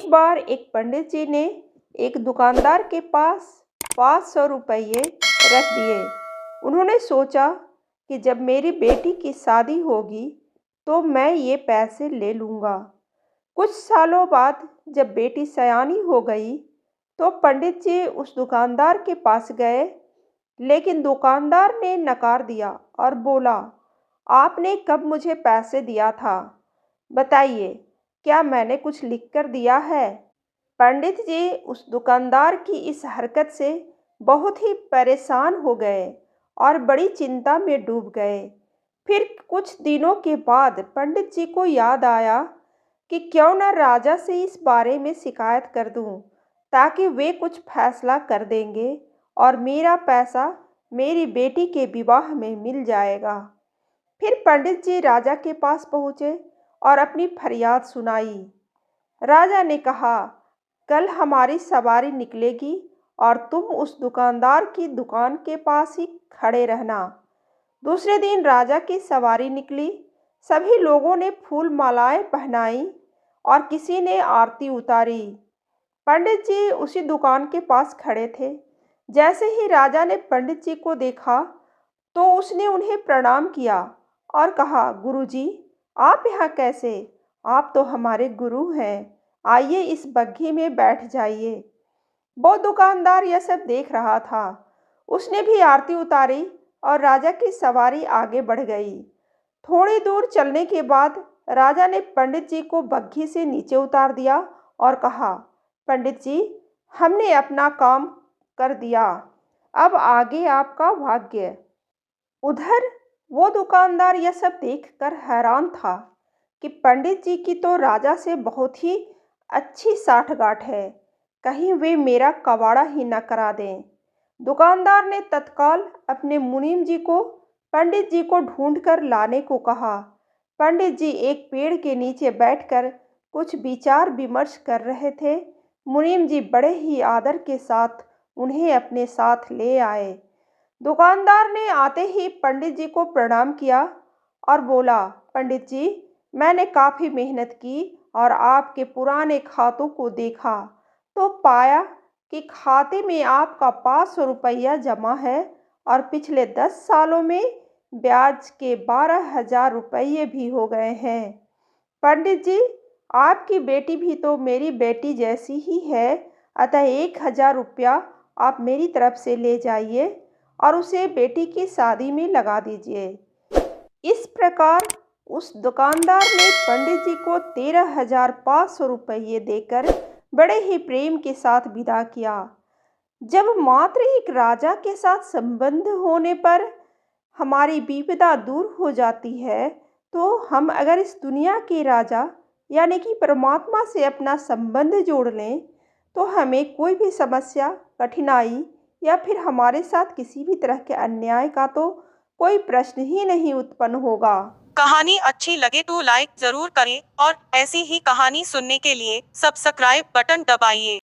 एक बार एक पंडित जी ने एक दुकानदार के पास 500 रुपये रख दिए। उन्होंने सोचा कि जब मेरी बेटी की शादी होगी तो मैं ये पैसे ले लूँगा। कुछ सालों बाद जब बेटी सयानी हो गई तो पंडित जी उस दुकानदार के पास गए, लेकिन दुकानदार ने नकार दिया और बोला, आपने कब मुझे पैसे दिया था? बताइए, क्या मैंने कुछ लिख कर दिया है? पंडित जी उस दुकानदार की इस हरकत से बहुत ही परेशान हो गए और बड़ी चिंता में डूब गए। फिर कुछ दिनों के बाद पंडित जी को याद आया कि क्यों न राजा से इस बारे में शिकायत कर दूं, ताकि वे कुछ फैसला कर देंगे और मेरा पैसा मेरी बेटी के विवाह में मिल जाएगा। फिर पंडित जी राजा के पास पहुँचे और अपनी फरियाद सुनाई। राजा ने कहा, कल हमारी सवारी निकलेगी और तुम उस दुकानदार की दुकान के पास ही खड़े रहना। दूसरे दिन राजा की सवारी निकली। सभी लोगों ने फूल मालाएं पहनाई और किसी ने आरती उतारी। पंडित जी उसी दुकान के पास खड़े थे। जैसे ही राजा ने पंडित जी को देखा तो उसने उन्हें प्रणाम किया और कहा, गुरुजी, आप यहाँ कैसे? आप तो हमारे गुरु हैं। आइए इस बग्घी में बैठ जाइए। वो दुकानदार यह सब देख रहा था। उसने भी आरती उतारी और राजा की सवारी आगे बढ़ गई। थोड़ी दूर चलने के बाद राजा ने पंडित जी को बग्घी से नीचे उतार दिया और कहा, पंडित जी, हमने अपना काम कर दिया, अब आगे आपका भाग्य। उधर वो दुकानदार यह सब देखकर हैरान था कि पंडित जी की तो राजा से बहुत ही अच्छी साठगांठ है, कहीं वे मेरा कबाड़ा ही न करा दें। दुकानदार ने तत्काल अपने मुनीम जी को पंडित जी को ढूंढ कर लाने को कहा। पंडित जी एक पेड़ के नीचे बैठकर कुछ विचार विमर्श कर रहे थे। मुनीम जी बड़े ही आदर के साथ उन्हें अपने साथ ले आए। दुकानदार ने आते ही पंडित जी को प्रणाम किया और बोला, पंडित जी, मैंने काफ़ी मेहनत की और आपके पुराने खातों को देखा तो पाया कि खाते में आपका 500 रुपया जमा है और पिछले 10 सालों में ब्याज के 12,000 रुपये भी हो गए हैं। पंडित जी, आपकी बेटी भी तो मेरी बेटी जैसी ही है, अतः 1,000 रुपया आप मेरी तरफ से ले जाइए और उसे बेटी की शादी में लगा दीजिए। इस प्रकार उस दुकानदार ने पंडित जी को 13,500 रुपये देकर बड़े ही प्रेम के साथ विदा किया। जब मात्र एक राजा के साथ संबंध होने पर हमारी विपदा दूर हो जाती है, तो हम अगर इस दुनिया के राजा यानी कि परमात्मा से अपना संबंध जोड़ लें तो हमें कोई भी समस्या, कठिनाई या फिर हमारे साथ किसी भी तरह के अन्याय का तो कोई प्रश्न ही नहीं उत्पन्न होगा। कहानी अच्छी लगे तो लाइक जरूर करें और ऐसी ही कहानी सुनने के लिए सब्सक्राइब बटन दबाइए।